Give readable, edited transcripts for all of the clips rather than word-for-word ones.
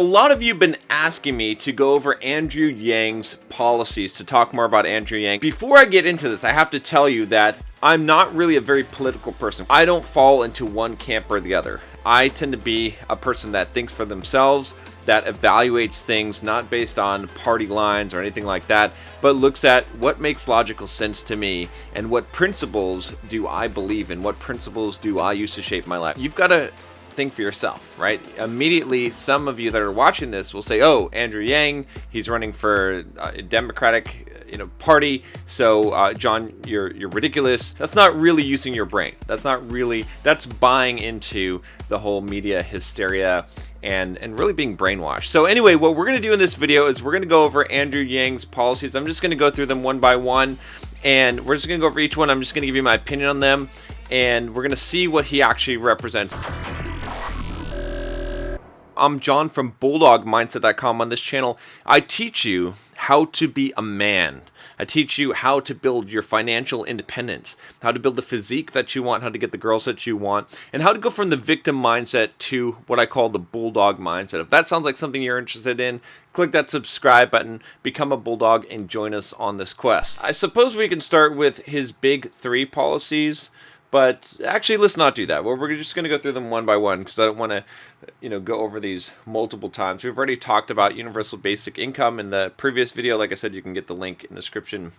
A lot of you have been asking me to go over Andrew Yang's policies, to talk more about Andrew Yang. Before I get into this, I have to tell you that I'm not really a very political person. I don't fall into one camp or the other. I tend to be a person that thinks for themselves, that evaluates things not based on party lines or anything like that, but looks at what makes logical sense to me and what principles do I believe in, what principles do I use to shape my life. You've got to think for yourself, right? Immediately, some of you that are watching this will say, "Oh, Andrew Yang, he's running for a Democratic, party. So, John, you're ridiculous." That's not really using your brain. That's buying into the whole media hysteria and really being brainwashed. So anyway, what we're going to do in this video is we're going to go over Andrew Yang's policies. I'm just going to go through them one by one, and we're just going to go over each one. I'm just going to give you my opinion on them, and we're going to see what he actually represents. I'm John from BulldogMindset.com. On this channel, I teach you how to be a man. I teach you how to build your financial independence, how to build the physique that you want, how to get the girls that you want, and how to go from the victim mindset to what I call the Bulldog mindset. If that sounds like something you're interested in, click that subscribe button, become a Bulldog, and join us on this quest. I suppose we can start with his big three policies. But actually, let's not do that. Well, we're just going to go through them one by one because I don't want to, go over these multiple times. We've already talked about universal basic income in the previous video. Like I said, you can get the link in the description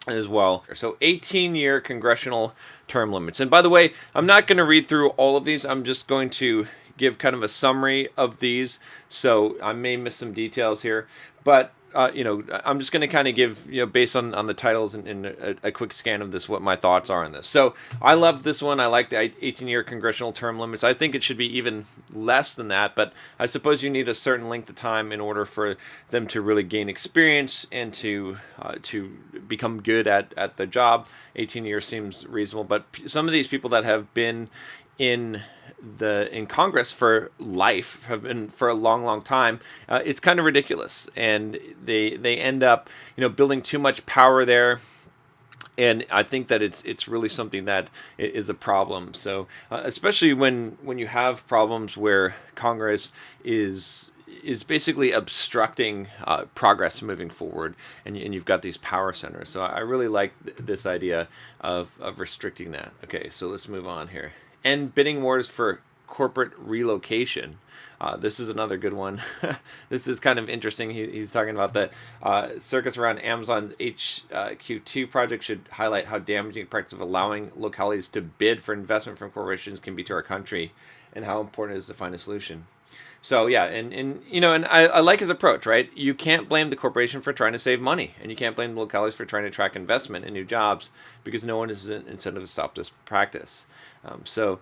as well. So 18-year congressional term limits. And by the way, I'm not going to read through all of these. I'm just going to give kind of a summary of these. So I may miss some details here. But I'm just going to kind of give, based on the titles and a quick scan of this, what my thoughts are on this. So I love this one. I like the 18-year congressional term limits. I think it should be even less than that, but I suppose you need a certain length of time in order for them to really gain experience and to become good at the job. 18 years seems reasonable, but some of these people that have been in Congress for life, have been for a long time, it's kind of ridiculous, and they end up building too much power there, and I think that it's really something that is a problem. So especially when you have problems where Congress is basically obstructing progress moving forward, and you've got these power centers. So I really like this idea of restricting that. Okay, so let's move on here. End bidding wars for corporate relocation. This is another good one. This is kind of interesting. He's talking about the circus around Amazon's HQ2 project should highlight how damaging the practice of allowing localities to bid for investment from corporations can be to our country, and how important it is to find a solution. So yeah, and I like his approach, right? You can't blame the corporation for trying to save money, and you can't blame the localities for trying to attract investment and new jobs, because no one is incentive to stop this practice. So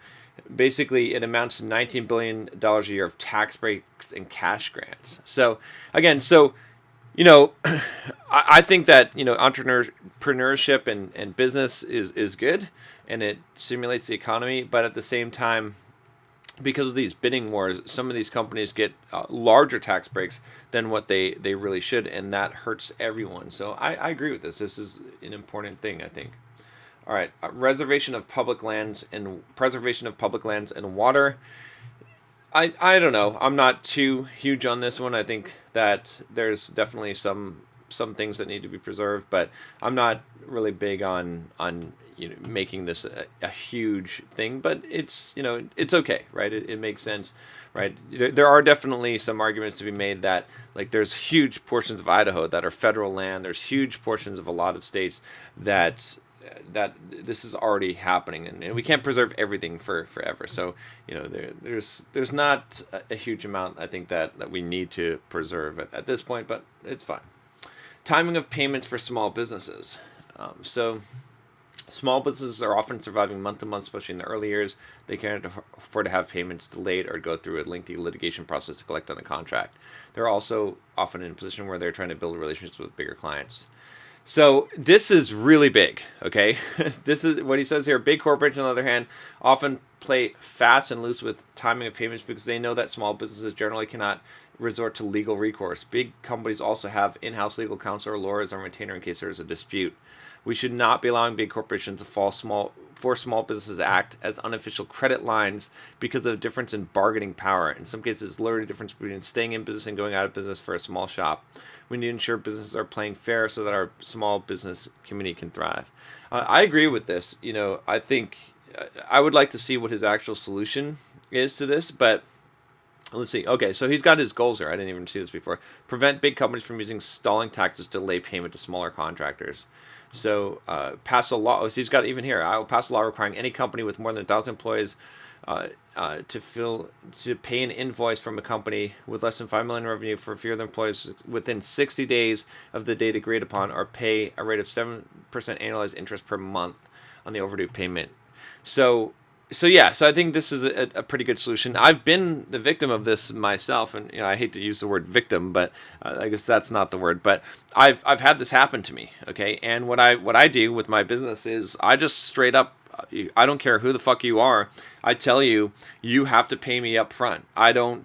basically, it amounts to $19 billion a year of tax breaks and cash grants. So again, I think that entrepreneurship and business is good, and it stimulates the economy, but at the same time, because of these bidding wars, some of these companies get larger tax breaks than what they really should, and that hurts everyone. So I agree with this. This is an important thing, I think. All right, reservation of public lands and preservation of public lands and water. I don't know. I'm not too huge on this one. I think that there's definitely some things that need to be preserved, but I'm not really big on making this a huge thing. But it's it's okay, right? It makes sense, right? There are definitely some arguments to be made that, like, there's huge portions of Idaho that are federal land. There's huge portions of a lot of states that this is already happening, and we can't preserve everything forever. So there's not a huge amount, I think, that we need to preserve at this point, but it's fine. Timing of payments for small businesses. So small businesses are often surviving month to month, especially in the early years. They can't afford to have payments delayed or go through a lengthy litigation process to collect on a contract. They're also often in a position where they're trying to build relationships with bigger clients. So this is really big, okay? This is what he says here. Big corporations, on the other hand, often play fast and loose with timing of payments because they know that small businesses generally cannot resort to legal recourse. Big companies also have in-house legal counsel or lawyers on retainer in case there is a dispute. We should not be allowing big corporations to force small businesses to act as unofficial credit lines because of a difference in bargaining power. In some cases, it's literally the difference between staying in business and going out of business for a small shop. We need to ensure businesses are playing fair so that our small business community can thrive. I agree with this. I think I would like to see what his actual solution is to this, but let's see. Okay, so he's got his goals here. I didn't even see this before. Prevent big companies from using stalling tactics to delay payment to smaller contractors. So pass a law. So he's got even here. I will pass a law requiring any company with more than 1,000 employees to pay an invoice from a company with less than 5 million in revenue for fewer than employees within 60 days of the date agreed upon, or pay a rate of 7% annualized interest per month on the overdue payment. So I think this is a pretty good solution. I've been the victim of this myself, and I hate to use the word victim, but I guess that's not the word. But I've had this happen to me. Okay, and what I do with my business is I just straight up, I don't care who the fuck you are. I tell you, you have to pay me up front. I don't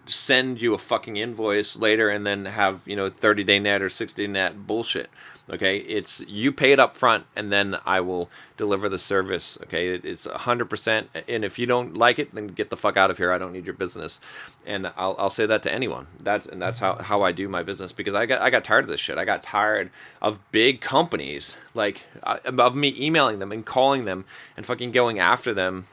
send you a fucking invoice later and then have 30-day net or 60-day net bullshit. Okay, it's you pay it up front and then I will deliver the service. Okay, it's 100%. And if you don't like it, then get the fuck out of here. I don't need your business. And I'll say that to anyone. That's how I do my business, because I got tired of this shit. I got tired of big companies of me emailing them and calling them and fucking going after them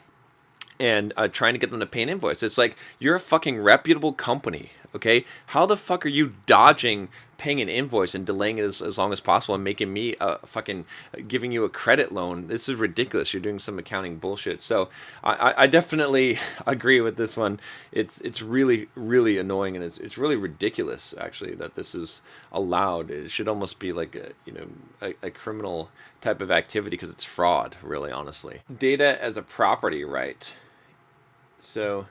and trying to get them to pay an invoice. It's like, you're a fucking reputable company, okay? How the fuck are you dodging paying an invoice and delaying it as long as possible and making me fucking giving you a credit loan? This is ridiculous. You're doing some accounting bullshit. So I definitely agree with this one. It's really, really annoying, and it's really ridiculous, actually, that this is allowed. It should almost be like a criminal type of activity, because it's fraud, really, honestly. Data as a property right. So,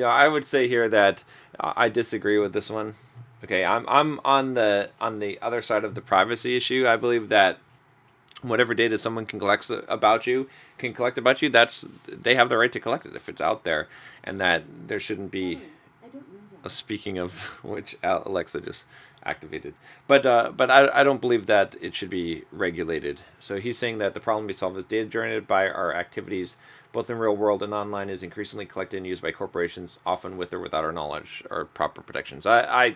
I would say here that I disagree with this one. Okay, I'm on the other side of the privacy issue. I believe that whatever data someone can collect about you, that's, they have the right to collect it if it's out there, and that there shouldn't be. Speaking of which, Alexa just activated. But I don't believe that it should be regulated. So he's saying that the problem we solve is data generated by our activities, both in real world and online, is increasingly collected and used by corporations, often with or without our knowledge or proper protections. I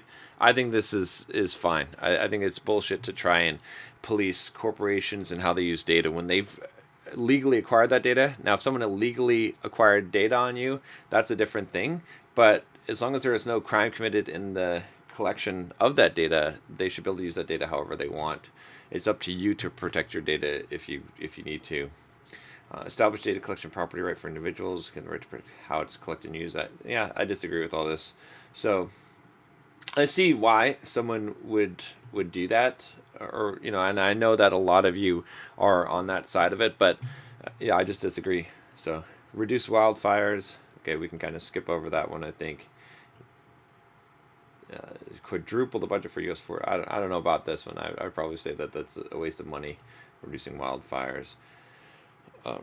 think this is fine. I think it's bullshit to try and police corporations and how they use data when they've legally acquired that data. Now, if someone illegally acquired data on you, that's a different thing. But as long as there is no crime committed in the collection of that data, they should be able to use that data however they want. It's up to you to protect your data if you need to. Establish data collection property right for individuals, can the right to protect how it's collected and used. That, yeah, I disagree with all this. So I see why someone would do that, or and I know that a lot of you are on that side of it, but yeah, I just disagree. So reduce wildfires. Okay, we can kind of skip over that one, I think. Quadruple the budget for U.S. for. I don't know about this one. I would probably say that that's a waste of money, reducing wildfires.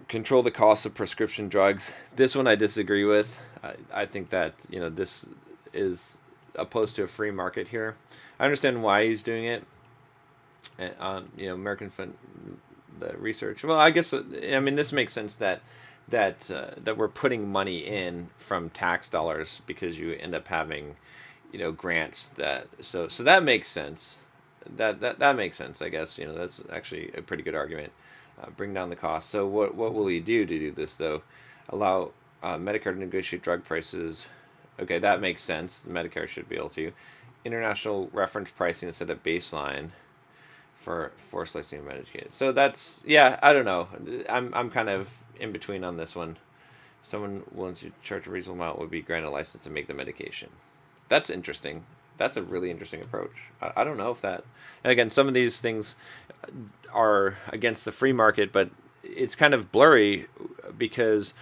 Control the cost of prescription drugs. This one I disagree with. I think that this is opposed to a free market here. I understand why he's doing it. American Fund, the research. Well, I guess this makes sense that we're putting money in from tax dollars because you end up having grants that so that makes sense. That makes sense, I guess. That's actually a pretty good argument. Bring down the cost. So what will he do to do this, though? Allow Medicare to negotiate drug prices. Okay, that makes sense. Medicare should be able to. International reference pricing instead of baseline for selecting Medicaid. So that's, yeah, I don't know. I'm kind of in between on this one. Someone willing to charge a reasonable amount would be granted a license to make the medication. That's interesting. That's a really interesting approach. I don't know if that... And again, some of these things are against the free market, but it's kind of blurry because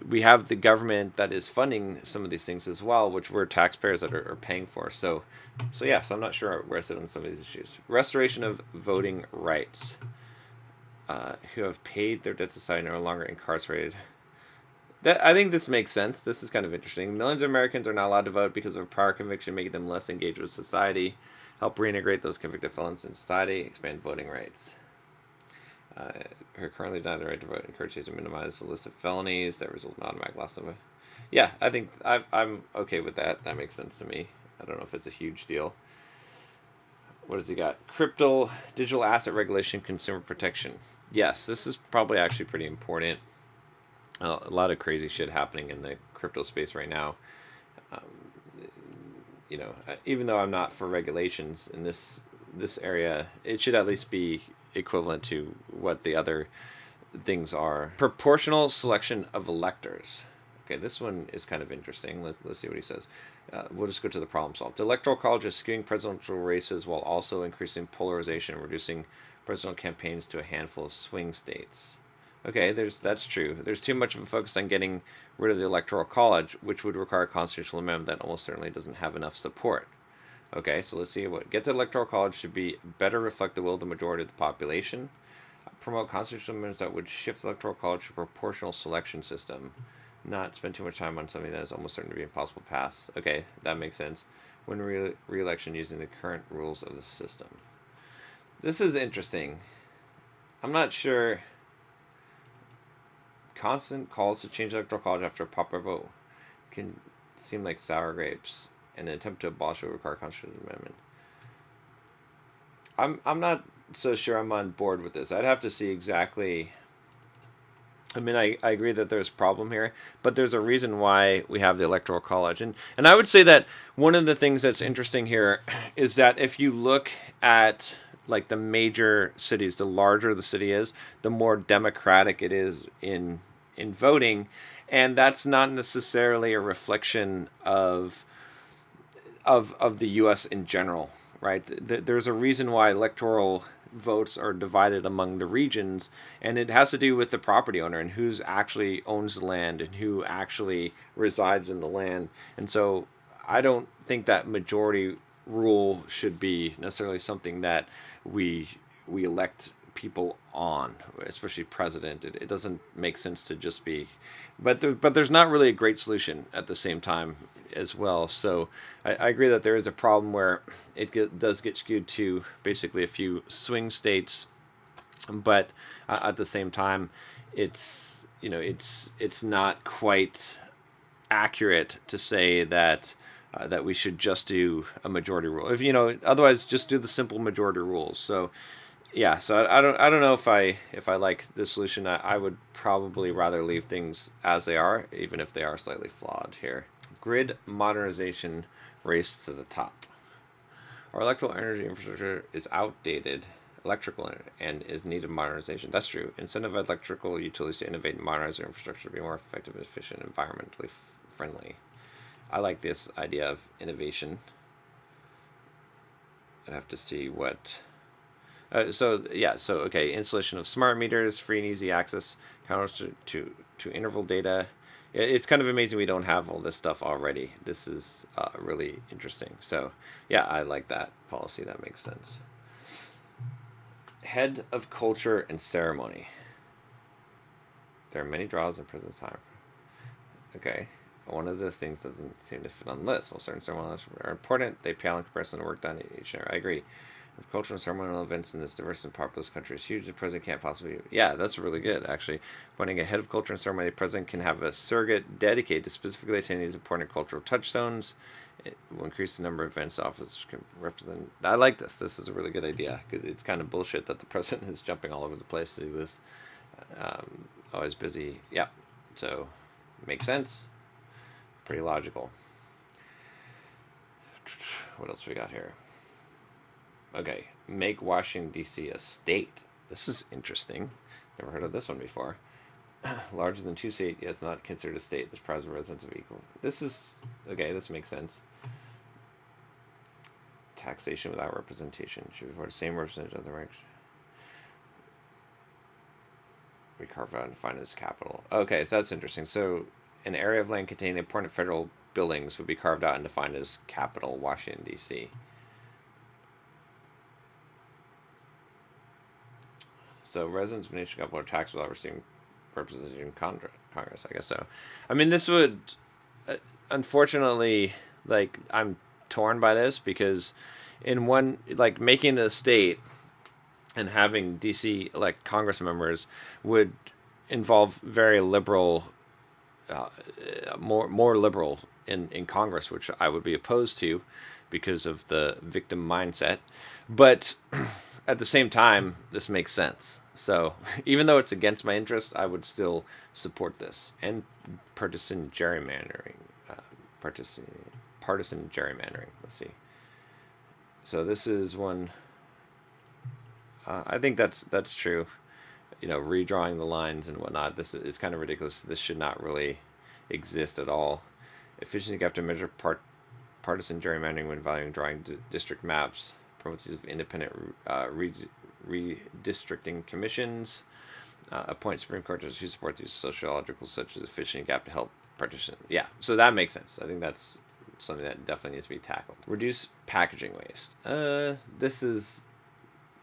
we have the government that is funding some of these things as well, which we're taxpayers that are paying for. So I'm not sure where I sit on some of these issues. Restoration of voting rights. Who have paid their debt to society and are no longer incarcerated. I think this makes sense. This is kind of interesting. Millions of Americans are not allowed to vote because of a prior conviction, making them less engaged with society. Help reintegrate those convicted felons in society. Expand voting rights. Who currently denied the right to vote. Encourage states to minimize the list of felonies that result in automatic loss of. Yeah, I think I'm okay with that. That makes sense to me. I don't know if it's a huge deal. What has he got? Crypto, digital asset regulation, consumer protection. Yes, this is probably actually pretty important. A lot of crazy shit happening in the crypto space right now. Um, even though I'm not for regulations in this area, it should at least be equivalent to what the other things are. Proportional selection of electors. Okay, this one is kind of interesting. Let's see what he says. We'll just go to the problem solved. The Electoral College is skewing presidential races while also increasing polarization and reducing presidential campaigns to a handful of swing states. Okay, that's true. There's too much of a focus on getting rid of the Electoral College, which would require a constitutional amendment that almost certainly doesn't have enough support. Okay, so let's see what get the Electoral College should be better reflect the will of the majority of the population. Promote constitutional amendments that would shift the Electoral College to a proportional selection system. Not spend too much time on something that is almost certain to be impossible to pass. Okay, that makes sense. Win re-election using the current rules of the system. This is interesting. I'm not sure. Constant calls to change the Electoral College after a popular vote can seem like sour grapes, and an attempt to abolish it would require a constitutional amendment. I'm not so sure I'm on board with this. I'd have to see exactly. I mean, I agree that there's a problem here, but there's a reason why we have the Electoral College. And I would say that one of the things that's interesting here is that if you look at like the major cities, the larger the city is, the more democratic it is in voting. And that's not necessarily a reflection of the U.S. in general, right? There's a reason why electoral votes are divided among the regions, and it has to do with the property owner and who's actually owns the land and who actually resides in the land. And so I don't think that majority rule should be necessarily something that we elect people on, especially president. It doesn't make sense to just be, but there's not really a great solution at the same time as well. So I agree that there is a problem where it does get skewed to basically a few swing states, but at the same time, it's not quite accurate to say that that we should just do a majority rule. If otherwise, just do the simple majority rules. So yeah, so I don't know if I like this solution. I would probably rather leave things as they are, even if they are slightly flawed here. Grid modernization race to the top. Our electrical energy infrastructure is outdated, and is needed modernization. That's true. Incentivize electrical utilities to innovate and modernize their infrastructure to be more effective, efficient, and environmentally friendly. I like this idea of innovation. I'd have to see what. Okay, installation of smart meters, free and easy access, counters to interval data. It's kind of amazing we don't have all this stuff already. This is really interesting. So yeah, I like that policy. That makes sense. Head of culture and ceremony. There are many draws in prison time. Okay. One of the things doesn't seem to fit on the list. While certain ceremonies are important, they pale in comparison to the work done each year. I agree. If cultural and ceremonial events in this diverse and populous country is huge, the president can't possibly. Yeah, that's really good, actually. Appointing a head of culture and ceremony, the president can have a surrogate dedicated to specifically attending these important cultural touchstones. It will increase the number of events officers can represent. I like this. This is a really good idea. It's kind of bullshit that the president is jumping all over the place to do this. Always busy. Yeah. So, makes sense. Pretty logical. What else we got here? Okay, make Washington, D.C. a state. This is interesting. Never heard of this one before. Larger than 2 states, it's not considered a state. There's private residents of equal. This is, okay, this makes sense. Taxation without representation. Should afford the same representation of the rights. We carve out and define as capital. Okay, so that's interesting. So, an area of land containing important federal buildings would be carved out and defined as capital, Washington, D.C. So residents of the nation capital are taxed without receiving representation in Congress. Congress, I guess so. I mean, this would, unfortunately, like, I'm torn by this because in one, like, making a state and having DC elect Congress members would involve very liberal, more liberal in Congress, which I would be opposed to because of the victim mindset. But at the same time, this makes sense. So even though it's against my interest, I would still support this. And partisan gerrymandering. Partisan gerrymandering. Let's see. So this is one. I think that's true. Redrawing the lines and whatnot. This is kind of ridiculous. This should not really exist at all. Efficiency gap to measure partisan gerrymandering when valuing drawing district maps. Promotes use of independent redistricting commissions. Appoint Supreme Court judges who support these sociological such as efficiency gap to help partition. Yeah, so that makes sense. I think that's something that definitely needs to be tackled. Reduce packaging waste. This is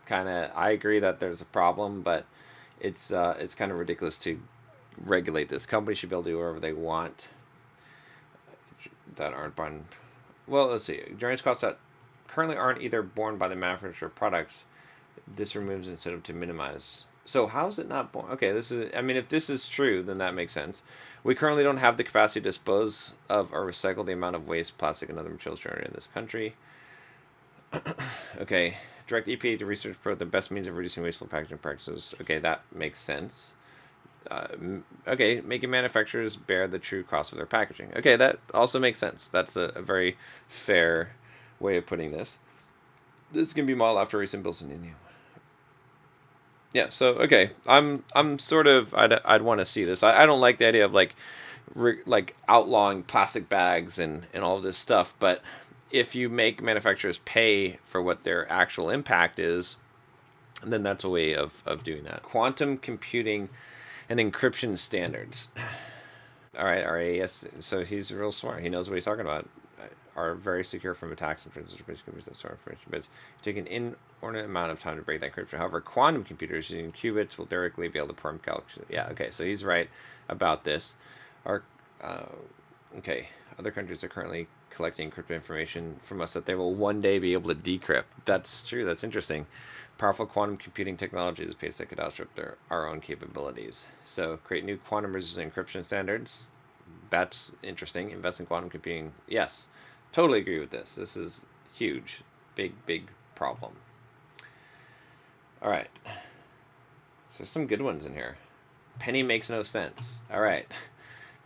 kind of, I agree that there's a problem, but it's kind of ridiculous to regulate this. Companies should be able to do whatever they want that aren't borne. Well, let's see. Insurance costs that currently aren't either borne by the manufacturer of products. This removes incentive to minimize. So how is it not borne? Okay, this is. I mean, if this is true, then that makes sense. We currently don't have the capacity to dispose of or recycle the amount of waste, plastic, and other materials generated in this country. Okay, direct EPA to research promote the best means of reducing wasteful packaging practices. Okay, that makes sense. Okay, making manufacturers bear the true cost of their packaging. Okay, that also makes sense. That's a very fair way of putting this. This can be modeled after recent bills in India. Yeah, so okay, I'm sort of I'd want to see this. I don't like the idea of like outlawing plastic bags and all of this stuff, but if you make manufacturers pay for what their actual impact is, then that's a way of doing that. Quantum computing and encryption standards. All right, RAS. So he's real smart. He knows what he's talking about. Are very secure from attacks and information, but take an inordinate amount of time to break that encryption. However, quantum computers using qubits will directly be able to perform calculations. Yeah, okay, so he's right about this. Okay, other countries are currently collecting encrypted information from us that they will one day be able to decrypt. That's true. That's interesting. Powerful quantum computing technology is a pace that could outstrip our own capabilities. So create new quantum resistant encryption standards. That's interesting. Invest in quantum computing. Yes, totally agree with this. This is huge. Big problem. All right. So there's some good ones in here. Penny makes no sense. All right.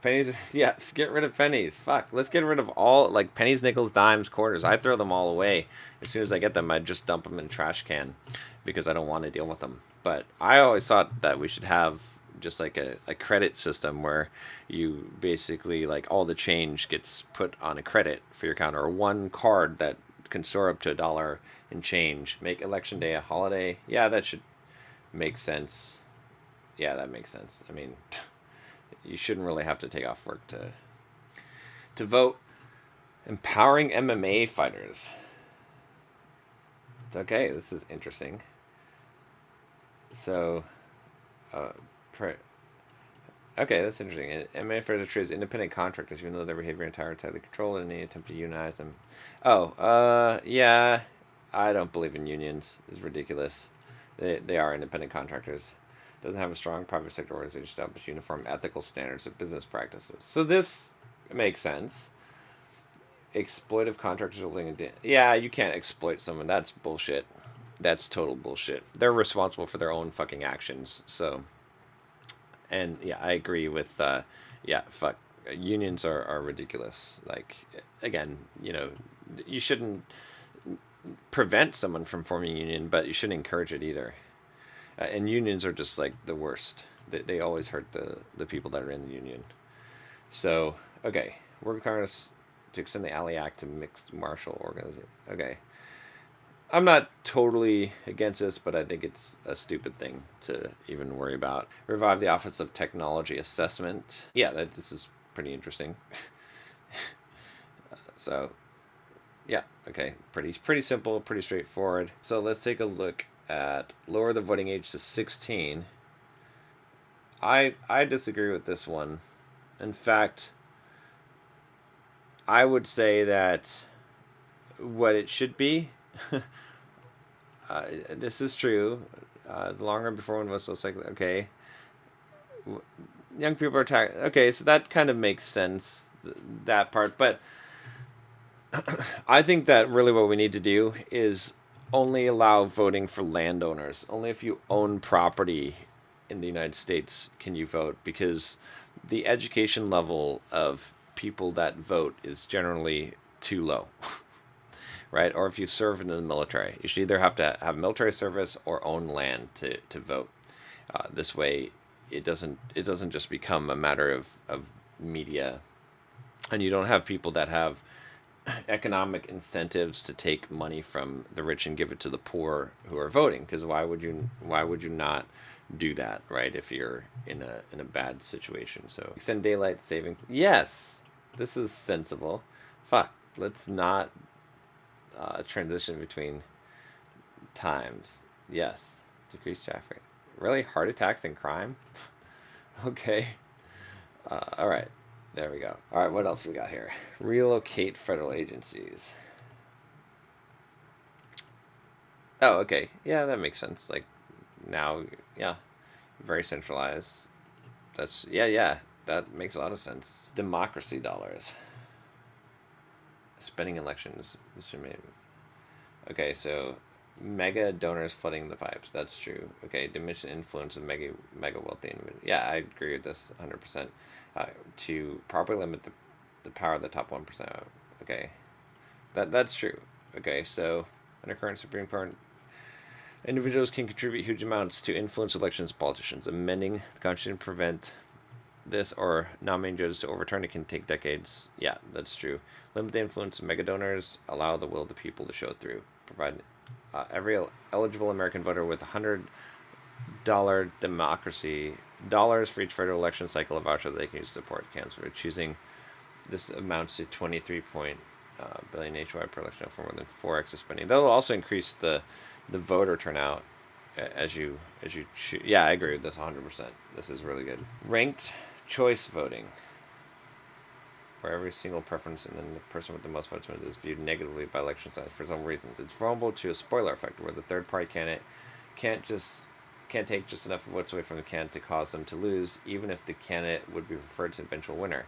Pennies, yes, get rid of pennies. Fuck, let's get rid of all, like, pennies, nickels, dimes, quarters. I throw them all away. As soon as I get them, I just dump them in a trash can because I don't want to deal with them. But I always thought that we should have just like a credit system where you basically, like, all the change gets put on a credit for your account, or one card that can store up to $1 in change. Make election day a holiday. Yeah, that should make sense. Yeah, that makes sense. I mean... You shouldn't really have to take off work to vote. Empowering MMA fighters. It's okay. This is interesting. So, okay, that's interesting. MMA fighters are treated as independent contractors, even though their behavior entirely tightly controlled in any attempt to unionize them. Yeah. I don't believe in unions. It's ridiculous. They are independent contractors. Doesn't have a strong private sector organization established uniform ethical standards of business practices. So this makes sense. Exploitive contractors yeah, you can't exploit someone. That's bullshit. That's total bullshit. They're responsible for their own fucking actions. So, and yeah, I agree with fuck. Unions are ridiculous. Like, again, you shouldn't prevent someone from forming a union, but you shouldn't encourage it either. And unions are just like the worst. They always hurt the people that are in the union. So, okay. Work Congress to extend the Alley Act to mixed martial organization. Okay. I'm not totally against this, but I think it's a stupid thing to even worry about. Revive the Office of Technology Assessment. Yeah, this is pretty interesting. So, yeah, okay. Pretty simple, pretty straightforward. So let's take a look at lower the voting age to 16. I disagree with this one. In fact, I would say that what it should be, this is true. The longer before one votes, looks like okay. Young people are taxed. Okay, so that kind of makes sense, that part. But I think that really what we need to do is only allow voting for landowners. Only if you own property in the United States can you vote, because the education level of people that vote is generally too low. Right? Or if you serve in the military, you should either have to have military service or own land to vote. This way, it doesn't just become a matter of media, and you don't have people that have economic incentives to take money from the rich and give it to the poor who are voting. Because why would you not do that, right? If you're in a bad situation. So extend daylight savings. Yes, this is sensible. Fuck, let's not transition between times. Yes, decrease traffic. Really, heart attacks and crime. Okay. All right. There we go. All right, what else we got here? Relocate federal agencies. Oh, okay. Yeah, that makes sense. Like, now, yeah, very centralized. That's, yeah, that makes a lot of sense. Democracy dollars. Spending elections. Okay, so mega donors flooding the pipes. That's true. Okay, diminish the influence of mega wealthy individuals. Yeah, I agree with this 100%. To properly limit the power of the top 1%. Okay, that's true. Okay, so under current Supreme Court, individuals can contribute huge amounts to influence elections of politicians. Amending the Constitution to prevent this or nominating judges to overturn it can take decades. Yeah, that's true. Limit the influence of mega donors. Allow the will of the people to show through. Provide every eligible American voter with $100 democracy dollars for each federal election cycle, a voucher that they can use to support candidates for choosing. This amounts to 23 billion nationwide per election for more than 4x of spending. That will also increase the voter turnout as you choose. Yeah, I agree with this 100%. This is really good. Ranked choice voting, where every single preference and then the person with the most votes is viewed negatively by election sites for some reason. It's vulnerable to a spoiler effect, where the third party candidate can't take just enough votes away from the candidate to cause them to lose, even if the candidate would be preferred to the eventual winner.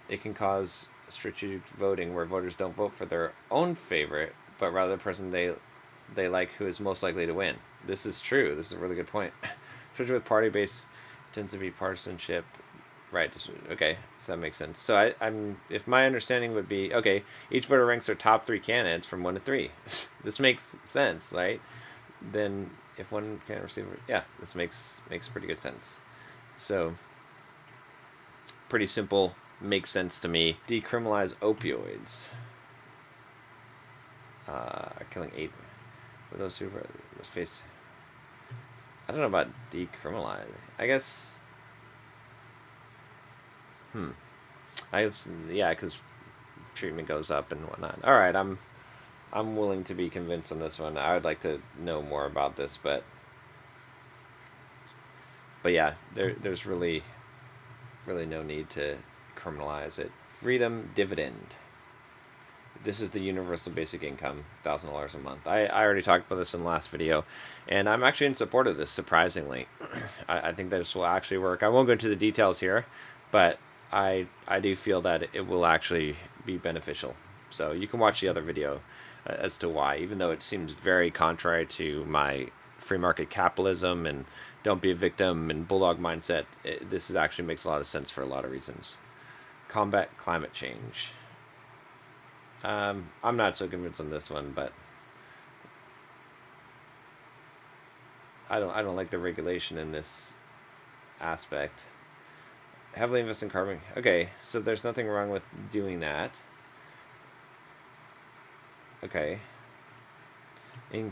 It can cause strategic voting, where voters don't vote for their own favorite, but rather the person they like who is most likely to win. This is true. This is a really good point. Especially with party-based, tends to be partisanship. Right. Okay. So that makes sense. So I'm if my understanding would be, okay, each voter ranks their top 3 candidates from 1 to 3. This makes sense, right? Then if one can't receive it, yeah, this makes pretty good sense. So pretty simple, makes sense to me. Decriminalize opioids. Killing 8 with those two must face. I don't know about decriminalize. I guess. I guess, yeah, because treatment goes up and whatnot. All right, I'm willing to be convinced on this one. I would like to know more about this, but yeah, there's really no need to criminalize it. Freedom dividend. This is the universal basic income, $1,000 a month. I already talked about this in the last video, and I'm actually in support of this, surprisingly. I think that this will actually work. I won't go into the details here, but I do feel that it will actually be beneficial. So you can watch the other video as to why, even though it seems very contrary to my free market capitalism and don't be a victim and Bulldog mindset. This actually makes a lot of sense for a lot of reasons. Combat climate change. I'm not so convinced on this one, but I don't like the regulation in this aspect. Heavily invest in carbon. Okay, so there's nothing wrong with doing that. Okay. A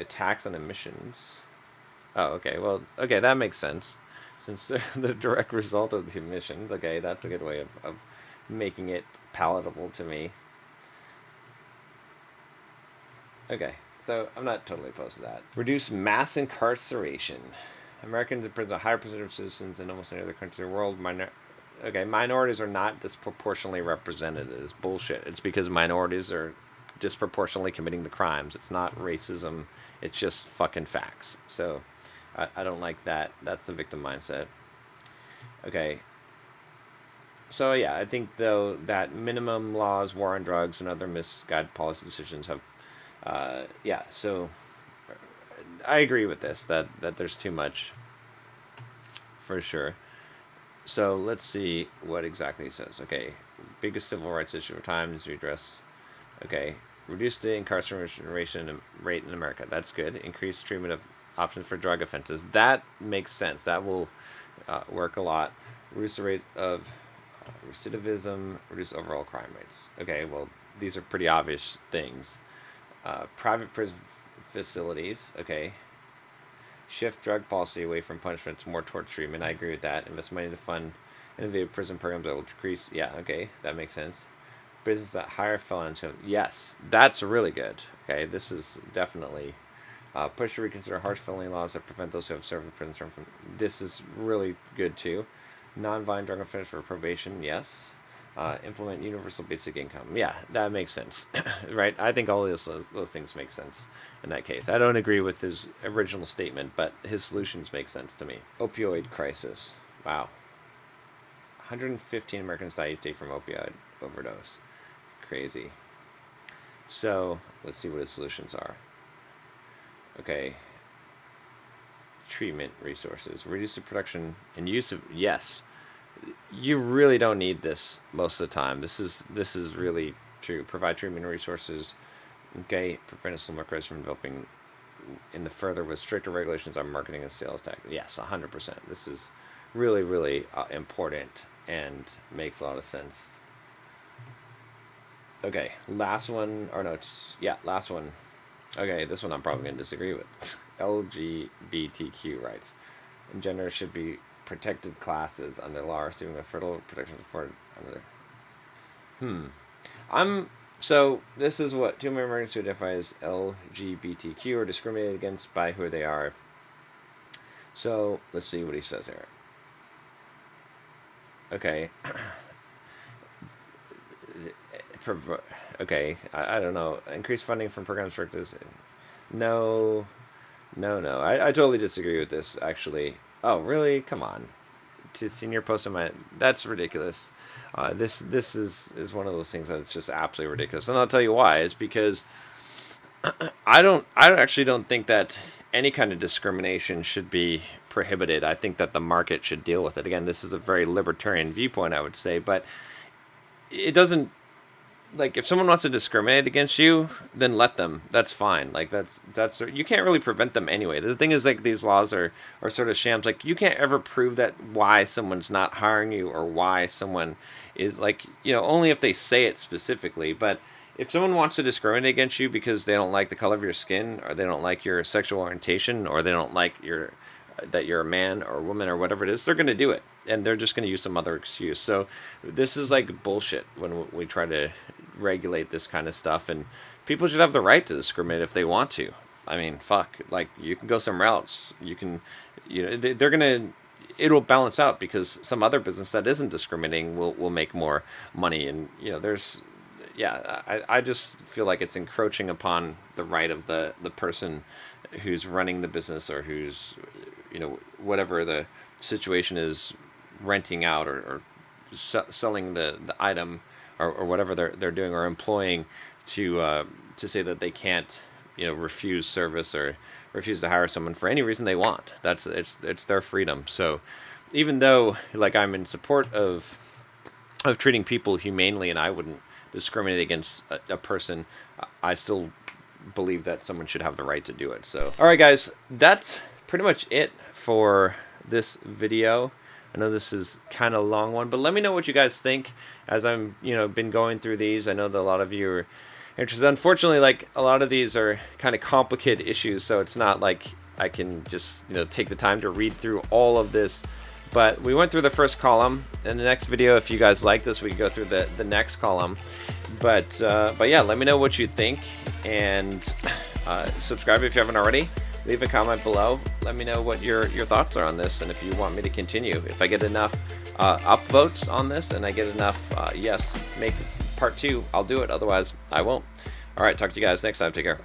tax on emissions. Oh, okay. Well, okay, that makes sense. Since they're the direct result of the emissions. Okay, that's a good way of making it palatable to me. Okay, so I'm not totally opposed to that. Reduce mass incarceration. Americans represent a higher percentage of citizens in almost any other country in the world. Minorities are not disproportionately represented. It's bullshit. It's because minorities are disproportionately committing the crimes. It's not racism. It's just fucking facts. So I don't like that. That's the victim mindset. Okay. So yeah, I think though that minimum laws, war on drugs, and other misguided policy decisions have, So I agree with this that there's too much, for sure. So let's see what exactly it says. Okay, biggest civil rights issue of time is to address. Okay, reduce the incarceration rate in America. That's good. Increase treatment of options for drug offenses. That makes sense. That will work a lot. Reduce the rate of recidivism. Reduce overall crime rates. Okay, well, these are pretty obvious things. Private prison facilities. Okay. Shift drug policy away from punishments more towards treatment. I agree with that. Invest money to fund innovative prison programs that will decrease. Yeah, okay, that makes sense. Business that hire felons. Yes, that's really good. Okay, this is definitely push to reconsider harsh felony laws that prevent those who have served a prison term from. This is really good too. Non-violent drug offenders for probation. Yes. Implement universal basic income. Yeah, that makes sense, right? I think all of those things make sense in that case. I don't agree with his original statement, but his solutions make sense to me. Opioid crisis. Wow. 115 Americans die each day from opioid overdose. Crazy. So, let's see what his solutions are. Okay. Treatment resources. Reduce the production and use of... Yes. You really don't need this most of the time. This is really true. Provide treatment resources. Okay, prevent a similar crisis from developing in the further with stricter regulations on marketing and sales tax. Yes, 100%. This is really, really important and makes a lot of sense. Okay, last one, or no, last one. Okay, this one I'm probably going to disagree with. LGBTQ rights. And gender should be protected classes under law receiving a federal protection afforded under. So this is what 2 million Americans who identify as LGBTQ are discriminated against by who they are. So let's see what he says here. Okay. Okay, I don't know. Increase funding from programs for this. No. I totally disagree with this, actually. Oh, really? Come on. To senior post in my... That's ridiculous. This is one of those things that it's just absolutely ridiculous. And I'll tell you why. It's because I actually don't think that any kind of discrimination should be prohibited. I think that the market should deal with it. Again, this is a very libertarian viewpoint, I would say, but it doesn't... Like, if someone wants to discriminate against you, then let them. That's fine. Like, that's you can't really prevent them anyway. The thing is, like, these laws are sort of shams. Like, you can't ever prove that why someone's not hiring you or why someone is, like, only if they say it specifically. But if someone wants to discriminate against you because they don't like the color of your skin, or they don't like your sexual orientation, or they don't like that you're a man or a woman or whatever it is, they're going to do it. And they're just going to use some other excuse. So this is like bullshit when we try to regulate this kind of stuff. And people should have the right to discriminate if they want to. I mean, fuck. Like, you can go somewhere else. You can, they're going to, it'll balance out because some other business that isn't discriminating will make more money. And, I just feel like it's encroaching upon the right of the person who's running the business or who's, whatever the situation is, renting out or selling the item or whatever they're doing, or employing to say that they can't refuse service or refuse to hire someone for any reason they want. It's their freedom. So even though, like, I'm in support of treating people humanely and I wouldn't discriminate against a person, I still believe that someone should have the right to do it. So all right, guys, that's pretty much it for this video. I know this is kind of a long one, but let me know what you guys think as I'm, been going through these. I know that a lot of you are interested. Unfortunately, like, a lot of these are kind of complicated issues, so it's not like I can just, take the time to read through all of this. But we went through the first column. In the next video, if you guys like this, we can go through the next column. But yeah, let me know what you think, and subscribe if you haven't already. leave a comment below. Let me know what your thoughts are on this, and if you want me to continue. If I get enough upvotes on this and I get enough yes, make part 2, I'll do it. Otherwise, I won't. All right, talk to you guys next time. Take care.